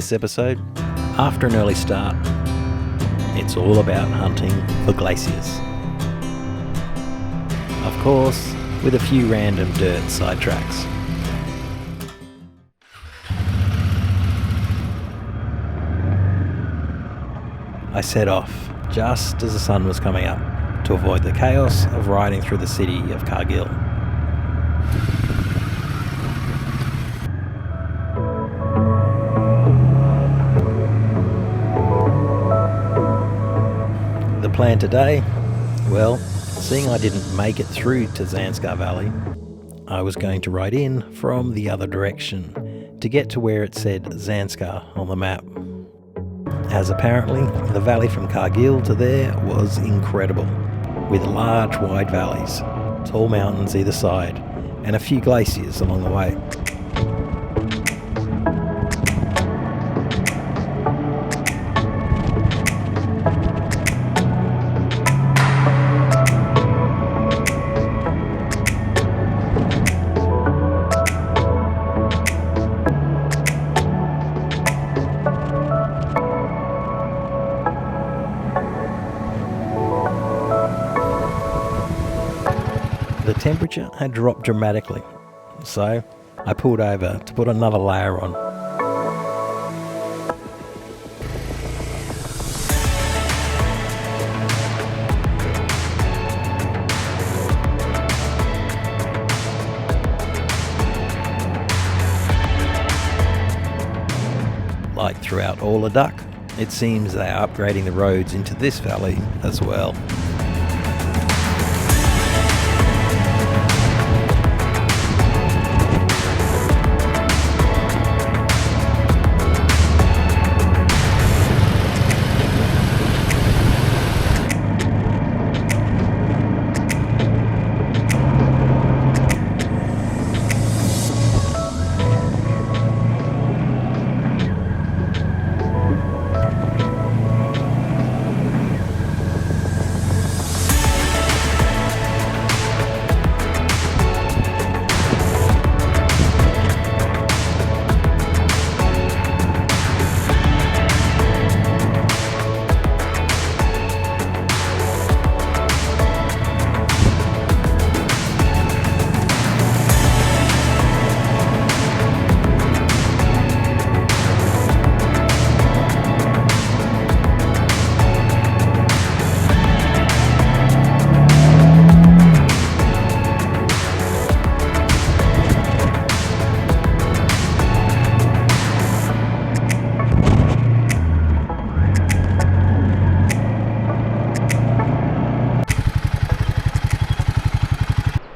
this episode, after an early start, it's all about hunting for glaciers. Of course, with a few random dirt sidetracks. I set off just as the sun was coming up to avoid the chaos of riding through the city of Kargil. The plan today? Well, seeing I didn't make it through to Zanskar Valley, I was going to ride in from the other direction to get to where it said Zanskar on the map. As apparently, the valley from Kargil to there was incredible, with large wide valleys, tall mountains either side, and a few glaciers along the way. The temperature had dropped dramatically, so I pulled over to put another layer on. Like throughout all of Duck, it seems they are upgrading the roads into this valley as well.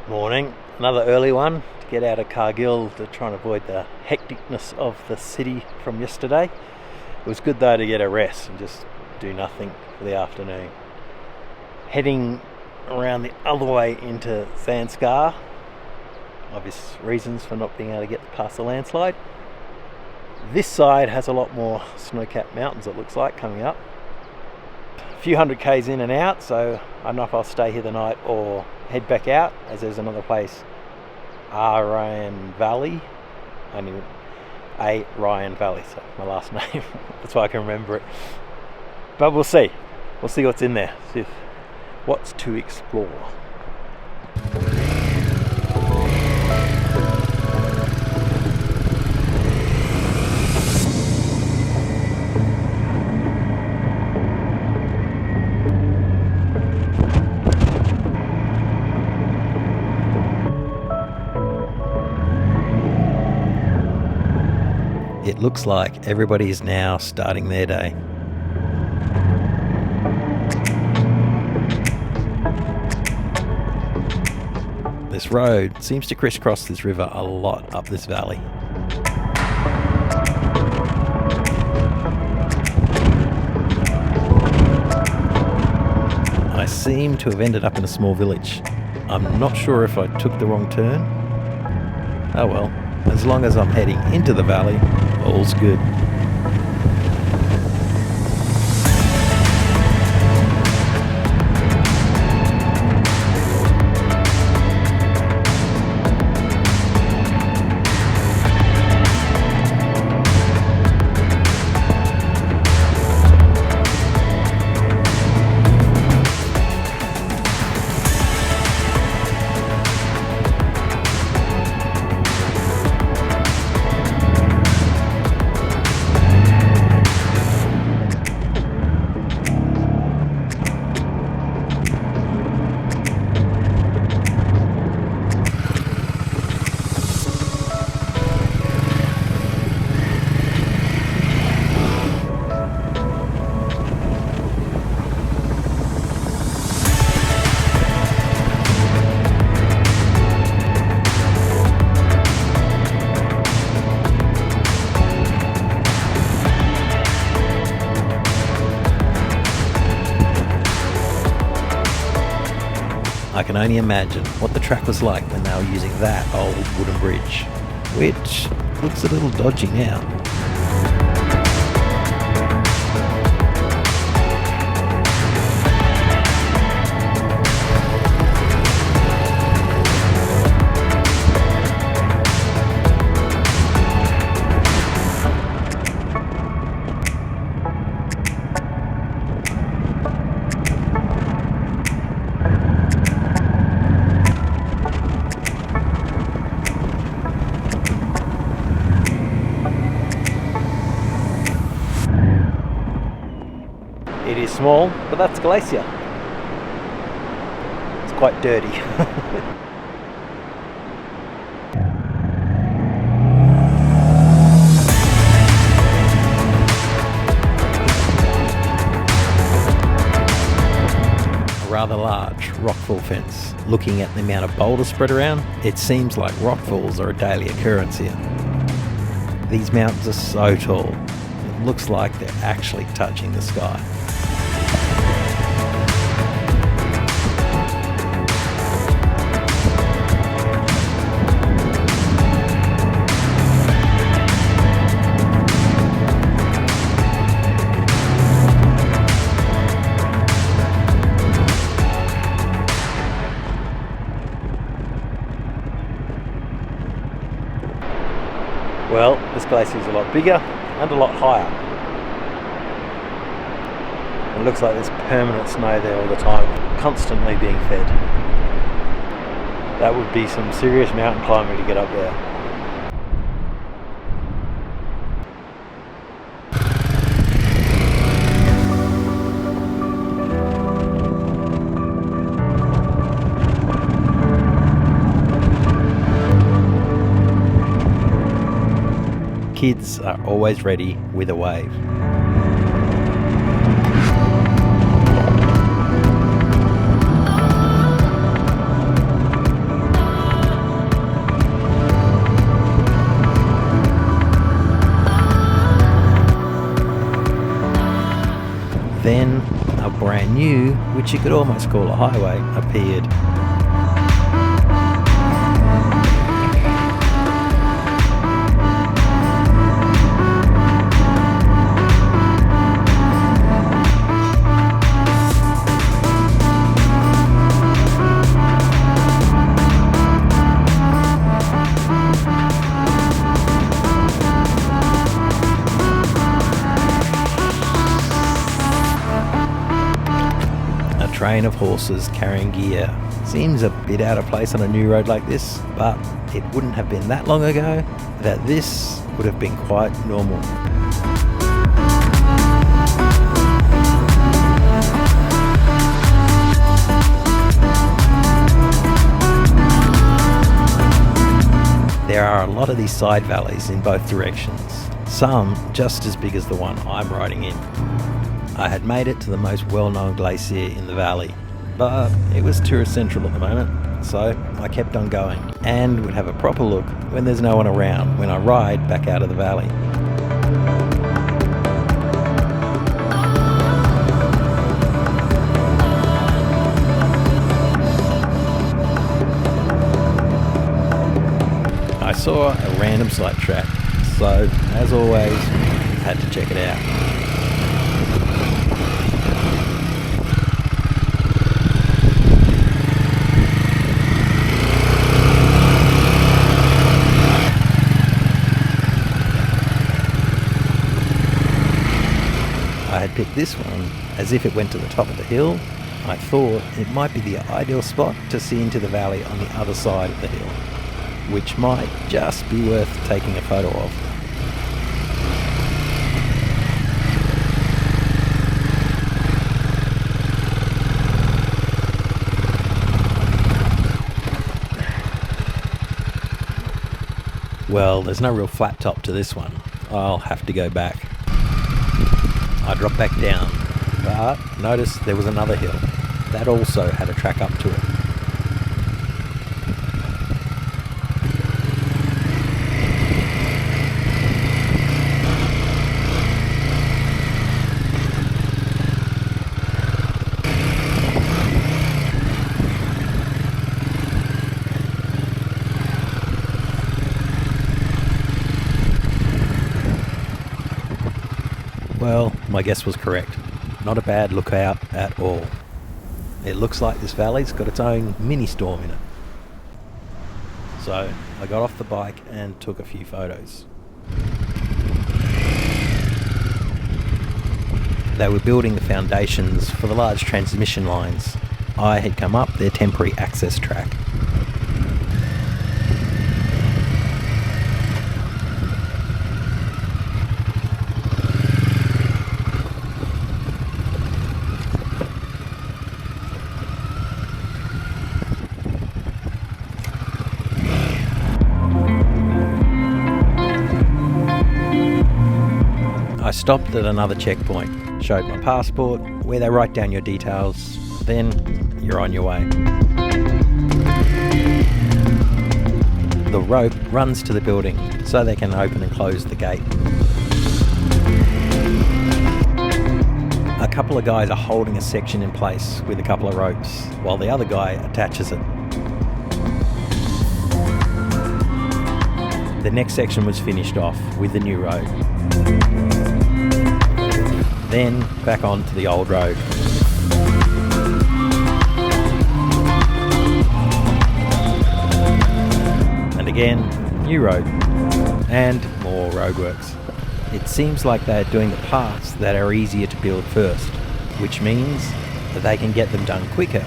Morning, another early one to get out of Kargil to try and avoid the hecticness of the city from yesterday. It was good though to get a rest and just do nothing for the afternoon. Heading around the other way into Zanskar, obvious reasons for not being able to get past the landslide. This side has a lot more snow-capped mountains, it looks like, coming up. A few hundred k's in and out, so I don't know if I'll stay here the night or head back out, as there's another place, Ryan Valley. Ryan Valley, so my last name. That's why I can remember it. But we'll see. We'll see what's in there. See what's to explore. It looks like everybody is now starting their day. This road seems to crisscross this river a lot up this valley. I seem to have ended up in a small village. I'm not sure if I took the wrong turn. Oh well, as long as I'm heading into the valley, all's good. I can only imagine what the track was like when they were using that old wooden bridge, which looks a little dodgy now. It is small, but that's Glacier. It's quite dirty. A rather large rockfall fence. Looking at the amount of boulders spread around, it seems like rockfalls are a daily occurrence here. These mountains are so tall, it looks like they're actually touching the sky. Well, this glacier is a lot bigger and a lot higher. It looks like there's permanent snow there all the time, constantly being fed. That would be some serious mountain climbing to get up there. Kids are always ready with a wave. Then a brand new, which you could almost call a highway, appeared. Train of horses carrying gear. Seems a bit out of place on a new road like this, but it wouldn't have been that long ago that this would have been quite normal. There are a lot of these side valleys in both directions, some just as big as the one I'm riding in. I had made it to the most well-known glacier in the valley, but it was tourist central at the moment, so I kept on going and would have a proper look when there's no one around when I ride back out of the valley. I saw a random Sidetrack, so as always, had to check it out. I had picked this one as if it went to the top of the hill. I thought it might be the ideal spot to see into the valley on the other side of the hill, which might just be worth taking a photo of. Well, there's no real flat top to this one. I'll have to go back. I dropped back down, but noticed there was another hill that also had a track up to it. my guess was correct. Not a bad lookout at all. It looks like this valley's got its own mini storm in it. So I got off the bike and took a few photos. They were building the foundations for the large transmission lines. I had come up their temporary access track. I stopped at another checkpoint, showed my passport, where they write down your details, then you're on your way. The rope runs to the building so they can open and close the gate. A couple of guys are holding a section in place with a couple of ropes, while the other guy attaches it. The next section was finished off with the new road. Then back onto the old road. And again, new road. And more roadworks. It seems like they're doing the parts that are easier to build first, which means that they can get them done quicker.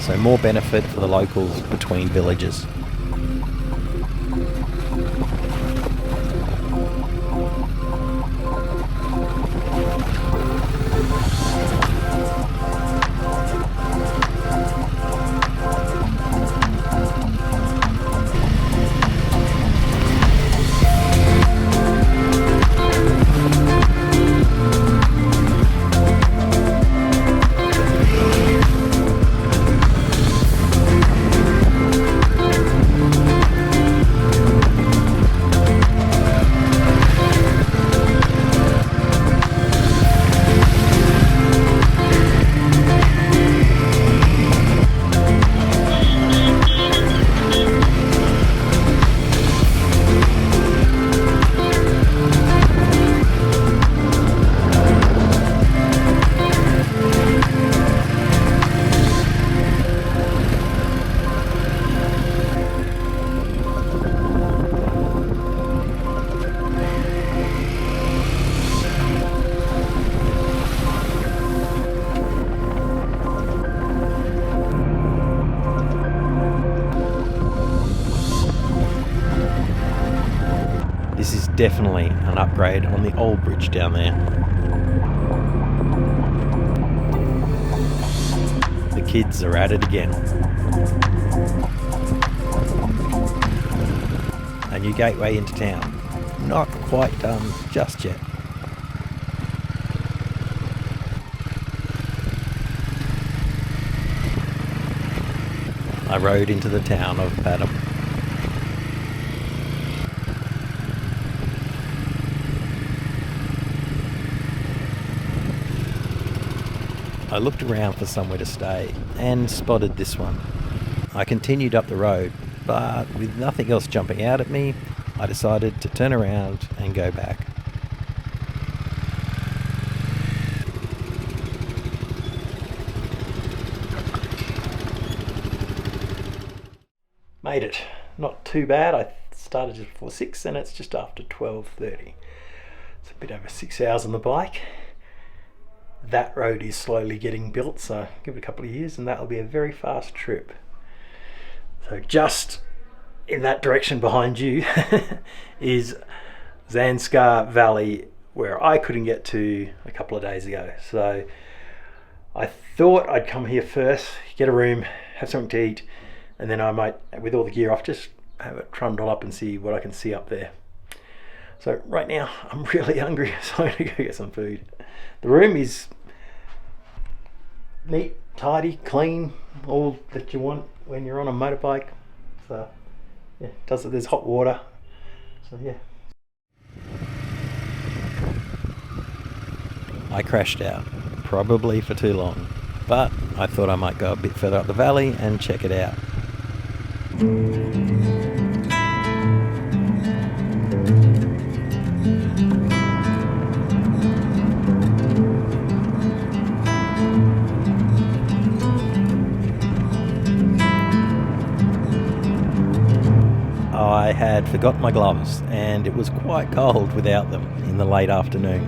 So more benefit for the locals between villages. This is definitely an upgrade on the old bridge down there. The kids are at it again. A new gateway into town. Not quite done just yet. I rode into the town of Padum. I looked around for somewhere to stay and spotted this one. I continued up the road, but with nothing else jumping out at me, I decided to turn around and go back. Made it. Not too bad. I started just before 6 and it's just after 12:30. It's a bit over 6 hours on the bike. That road is slowly getting built, so give it a couple of years and that'll be a very fast trip. So just in that direction behind you is Zanskar Valley, where I couldn't get to a couple of days ago. So I thought I'd come here first, get a room, have something to eat, and then I might, with all the gear off, just have a trundle up and see what I can see up there. So right now I'm really hungry, so I'm gonna go get some food. The room is neat, tidy, clean, all that you want when you're on a motorbike. So yeah, there's hot water. So yeah. I crashed out, probably for too long, but I thought I might go a bit further up the valley and check it out. I had forgotten my gloves, and it was quite cold without them in the late afternoon.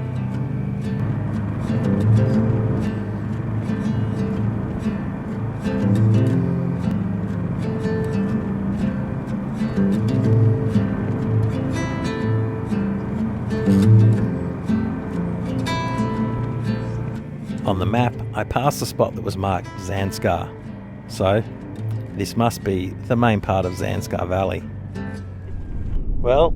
On the map, I passed the spot that was marked Zanskar, so this must be the main part of Zanskar Valley. Well,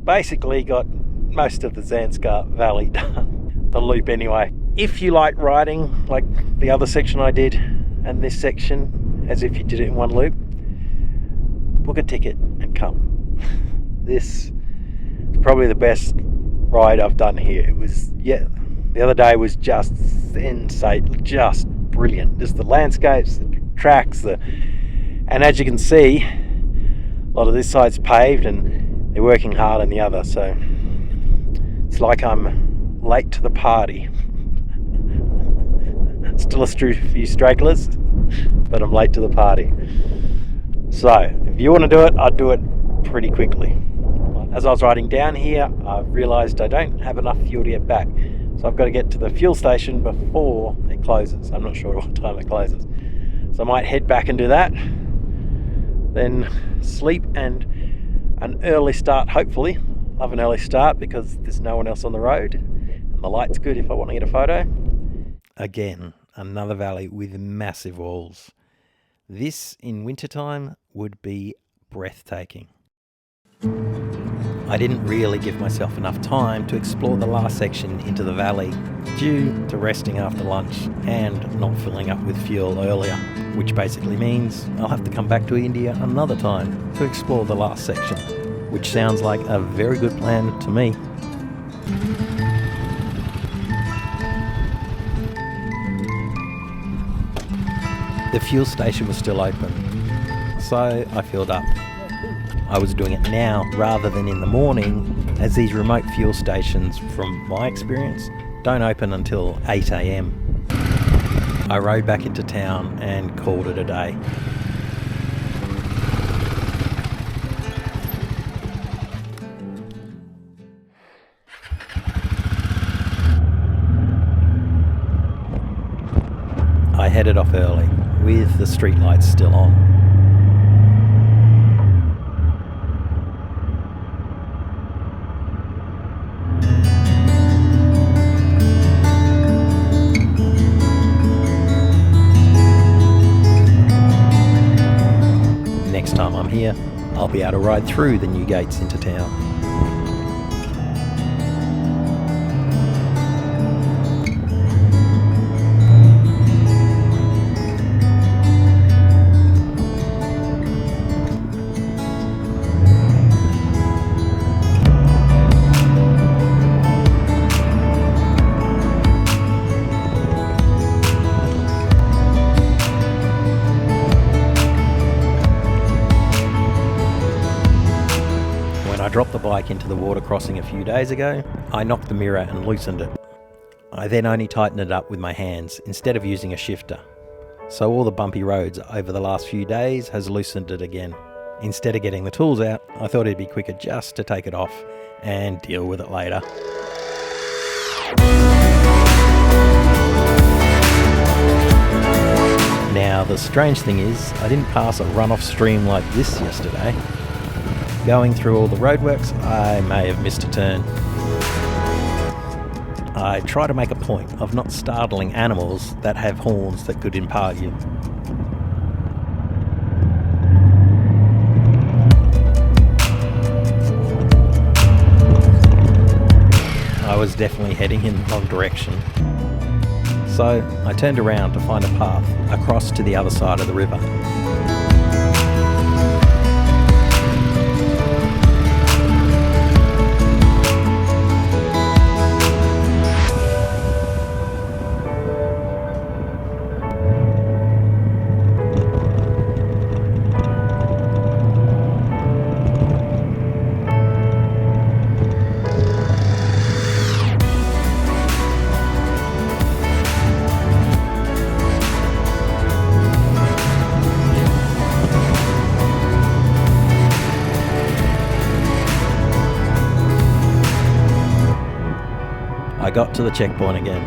basically got most of the Zanskar Valley done, the loop anyway. If you like riding like the other section I did and this section, as if you did it in one loop, book a ticket and come. This is probably the best ride I've done here. It was, the other day was just insane, just brilliant. Just the landscapes, the tracks, and as you can see, a lot of this side's paved and they're working hard on the other, so it's like I'm late to the party. Still a few stragglers, but I'm late to the party. So if you want to do it, I'd do it pretty quickly. As I was riding down here, I realised I don't have enough fuel to get back, so I've got to get to the fuel station before it closes. I'm not sure what time it closes, so I might head back and do that, then sleep, and an early start, hopefully. Love an early start because there's no one else on the road and the light's good if I want to get a photo. Again, another valley with massive walls. This in wintertime would be breathtaking. I didn't really give myself enough time to explore the last section into the valley due to resting after lunch and not filling up with fuel earlier, which basically means I'll have to come back to India another time to explore the last section, which sounds like a very good plan to me. The fuel station was still open, so I filled up. I was doing it now rather than in the morning, as these remote fuel stations, from my experience, don't open until 8 a.m. I rode back into town and called it a day. I headed off early, with the streetlights still on. Next time I'm here, I'll be able to ride through the new gates into town. I dropped the bike into the water crossing a few days ago. I knocked the mirror and loosened it. I then only tightened it up with my hands instead of using a shifter. So all the bumpy roads over the last few days has loosened it again. Instead of getting the tools out, I thought it'd be quicker just to take it off and deal with it later. Now the strange thing is, I didn't pass a runoff stream like this yesterday. Going through all the roadworks, I may have missed a turn. I try to make a point of not startling animals that have horns that could impale you. I was definitely heading in the wrong direction. So I turned around to find a path across to the other side of the river. got to the checkpoint again.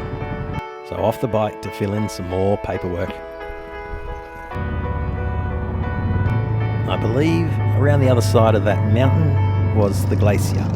So off the bike to fill in some more paperwork. I believe around the other side of that mountain was the glacier.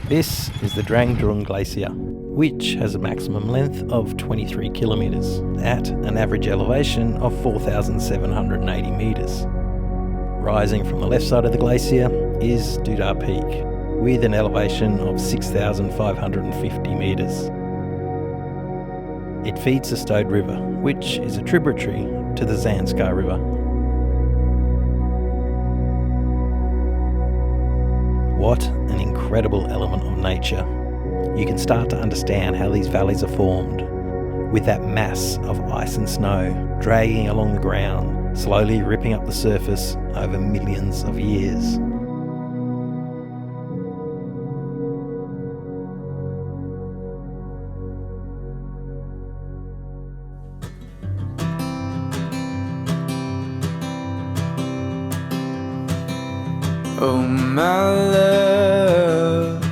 This is the Drung Glacier, which has a maximum length of 23 kilometres at an average elevation of 4,780 metres. Rising from the left side of the glacier is Dudar Peak, with an elevation of 6,550 metres. It feeds the Stode River, which is a tributary to the Zanskar River. What an incredible element of nature. You can start to understand how these valleys are formed, with that mass of ice and snow dragging along the ground, slowly ripping up the surface over millions of years. Oh my love,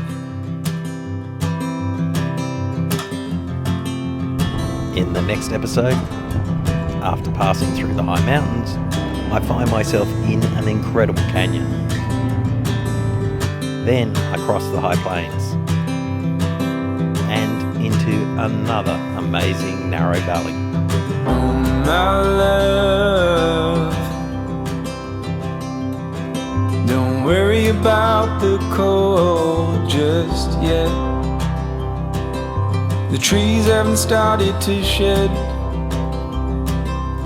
in the next episode, after passing through the high mountains, I find myself in an incredible canyon. Then I cross the high plains and into another amazing narrow valley. oh my love, don't worry about the cold just yet. The trees haven't started to shed.